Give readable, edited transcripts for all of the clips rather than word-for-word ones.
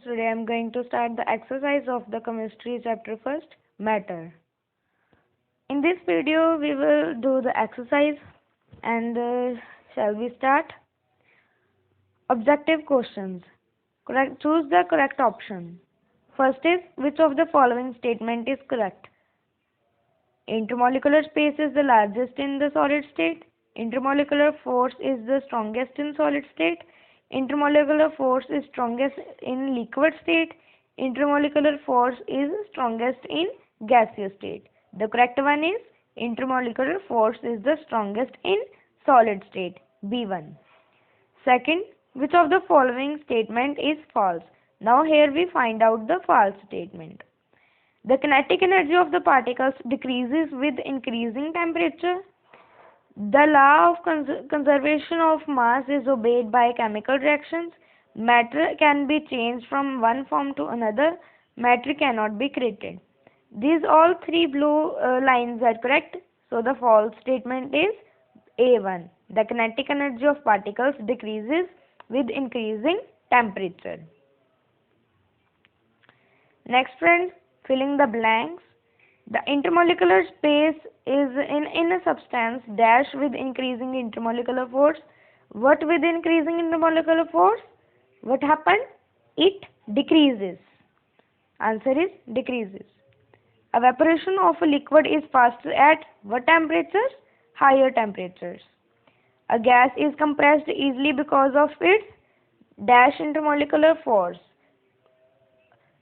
today I am going to start the exercise of the chemistry chapter first, matter. In this video we will do the exercise and shall we start? Objective questions. Choose the correct option. First is, which of the following statement is correct? Intermolecular space is the largest in the solid state. Intermolecular force is the strongest in solid state. Intermolecular force is strongest in liquid state. Intermolecular force is strongest in gaseous state. The correct one is intermolecular force is the strongest in solid state. B1. Second, which of the following statement is false? Now here we find out the false statement. The kinetic energy of the particles decreases with increasing temperature. The law of conservation of mass is obeyed by chemical reactions. Matter can be changed from one form to another. Matter cannot be created. These all three blue lines are correct. So the false statement is A1. The kinetic energy of particles decreases with increasing temperature. Next, friends, filling the blanks. The intermolecular space is in a substance dash with increasing intermolecular force. What with increasing intermolecular force? What happened? It decreases. Answer is decreases. Evaporation of a liquid is faster at what temperatures? Higher temperatures. A gas is compressed easily because of its dash intermolecular force.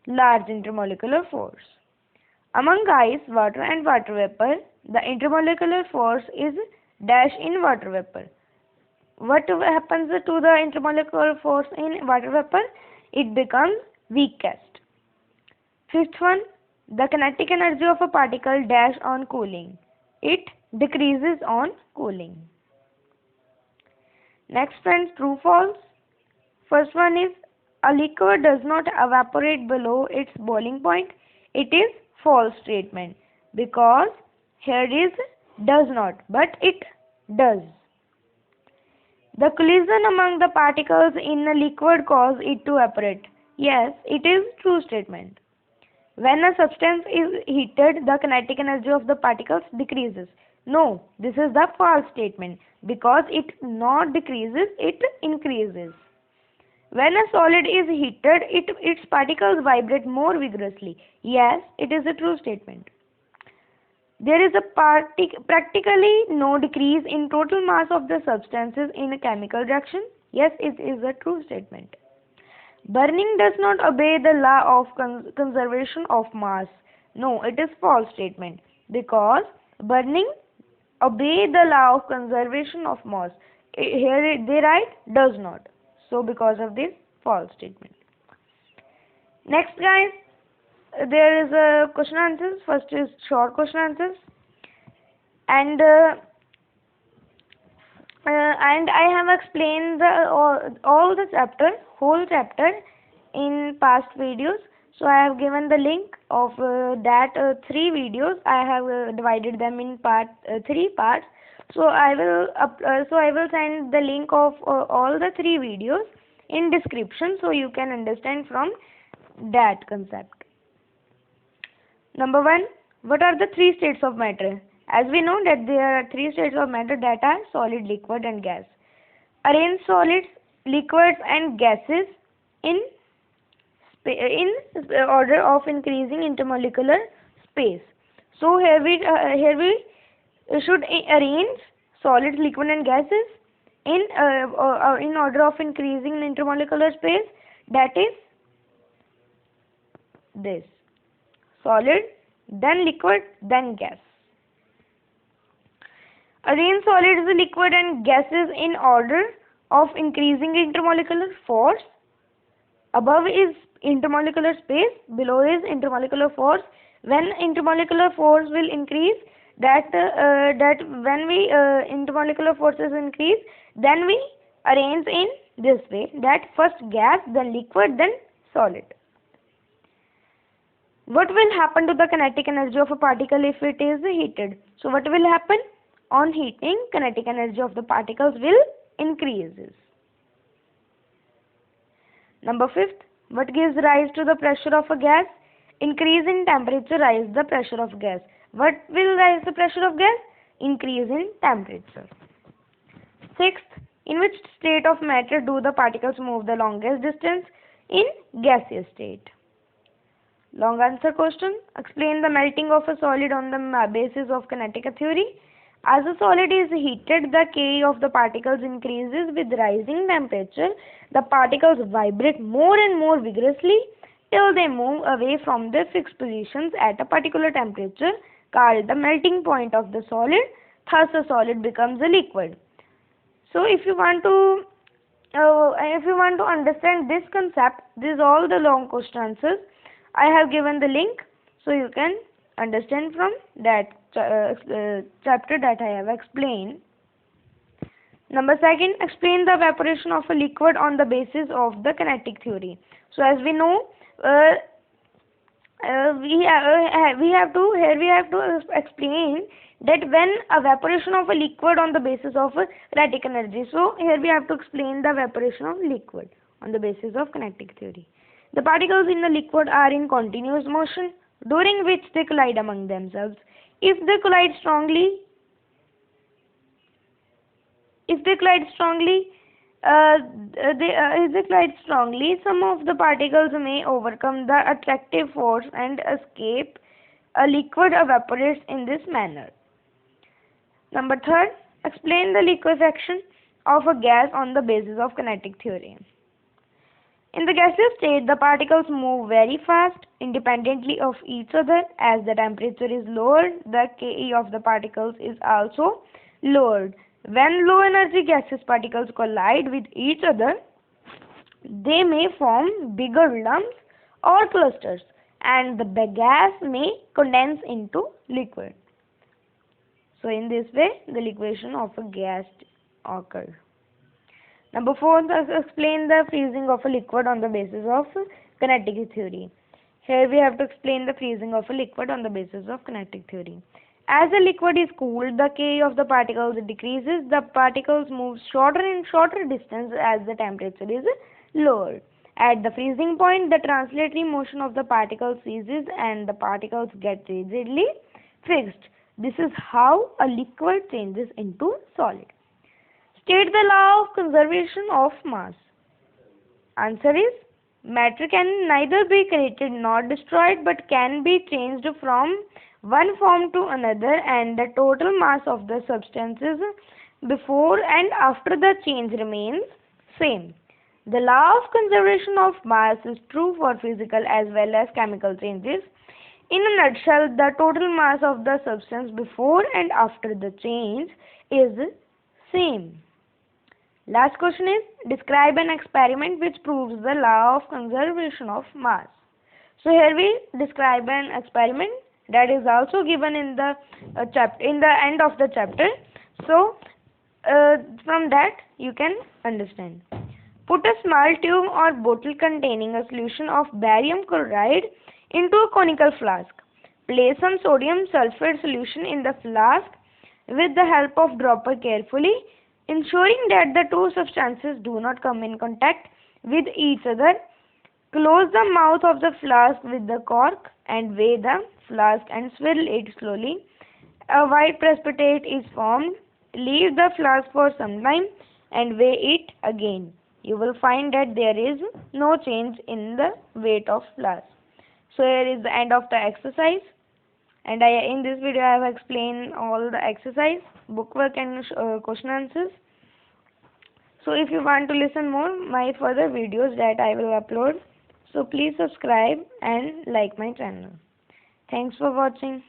Large intermolecular force. Among ice, water and water vapor, the intermolecular force is dash in water vapor. What happens to the intermolecular force in water vapor? It becomes weakest. Fifth one, the kinetic energy of a particle dash on cooling. It decreases on cooling. Next, friends, true false. First one is, a liquid does not evaporate below its boiling point. It is false statement because here is does not, but it does. The collision among the particles in a liquid cause it to evaporate. Yes, it is true statement. When a substance is heated, the kinetic energy of the particles decreases. No, this is the false statement because it not decreases, it increases. When a solid is heated, its particles vibrate more vigorously. Yes, it is a true statement. There is a practically no decrease in total mass of the substances in a chemical reaction. Yes, it is a true statement. Burning does not obey the law of conservation of mass. No, it is false statement because burning obey the law of conservation of mass. Here they write does not. So because of this false statement. Next, guys, there is a question answers. First is short question answers, and I have explained all the whole chapter in past videos. So I have given the link of that 3 videos. I have divided them in 3 parts. So I will send the link of all the 3 videos in description so you can understand from that concept. Number 1, what are the 3 states of matter? As we know that there are 3 states of matter, that are solid, liquid and gas. Arrange solids, liquids and gases in order of increasing intermolecular space. So here we should arrange solids, liquid and gases in order of increasing intermolecular space. That is this: solid, then liquid, then gas. Arrange solids, liquid and gases in order of increasing intermolecular force. Above is intermolecular space, below is intermolecular force. When intermolecular force will increase, that when we intermolecular forces increase, then we arrange in this way, that first gas, then liquid, then solid. What will happen to the kinetic energy of a particle if it is heated? So what will happen? On heating, kinetic energy of the particles will increase. Number 5, What gives rise to the pressure of a gas? Increase in temperature rise the pressure of gas. What will rise the pressure of gas? Increase in temperature. Sixth, in which state of matter do the particles move the longest distance? In gaseous state. Long answer question. Explain the melting of a solid on the basis of kinetic theory. As a solid is heated, the K of the particles increases with rising temperature. The particles vibrate more and more vigorously till they move away from their fixed positions at a particular temperature called the melting point of the solid. Thus, a solid becomes a liquid. So, if you want to understand this concept, these all the long question answers. I have given the link, so you can understand from that chapter that I have explained. Number second, explain the evaporation of a liquid on the basis of the kinetic theory. So as we know, we have to explain that when evaporation of a liquid on the basis of kinetic energy. So here we have to explain the evaporation of liquid on the basis of kinetic theory. The particles in the liquid are in continuous motion, during which they collide among themselves. If they collide strongly, some of the particles may overcome the attractive force and escape. A liquid evaporates in this manner. Number third, explain the liquefaction of a gas on the basis of kinetic theory. In the gaseous state, the particles move very fast, independently of each other. As the temperature is lowered, the Ke of the particles is also lowered. When low energy gaseous particles collide with each other, they may form bigger lumps or clusters, and the gas may condense into liquid. So in this way, the liquefaction of a gas occurs. Number 4, explain the freezing of a liquid on the basis of kinetic theory. Here we have to explain the freezing of a liquid on the basis of kinetic theory. As the liquid is cooled, the K of the particles decreases. The particles move shorter and shorter distance as the temperature is lowered. At the freezing point, the translatory motion of the particles ceases and the particles get rigidly fixed. This is how a liquid changes into solid. State the law of conservation of mass. Answer is, matter can neither be created nor destroyed but can be changed from one form to another, and the total mass of the substances before and after the change remains same. The law of conservation of mass is true for physical as well as chemical changes. In a nutshell, the total mass of the substance before and after the change is same. Last question is, describe an experiment which proves the law of conservation of mass. So here we describe an experiment that is also given in the in the end of the chapter. So from that you can understand. Put a small tube or bottle containing a solution of barium chloride into a conical flask. Place some sodium sulfate solution in the flask with the help of dropper carefully, ensuring that the two substances do not come in contact with each other. Close the mouth of the flask with the cork and weigh the flask and swirl it slowly. A white precipitate is formed. Leave the flask for some time and weigh it again. You will find that there is no change in the weight of flask. So here is the end of the exercise, and in this video I have explained all the exercise, bookwork and question answers. So if you want to listen more my further videos that I will upload, so please subscribe and like my channel. Thanks for watching.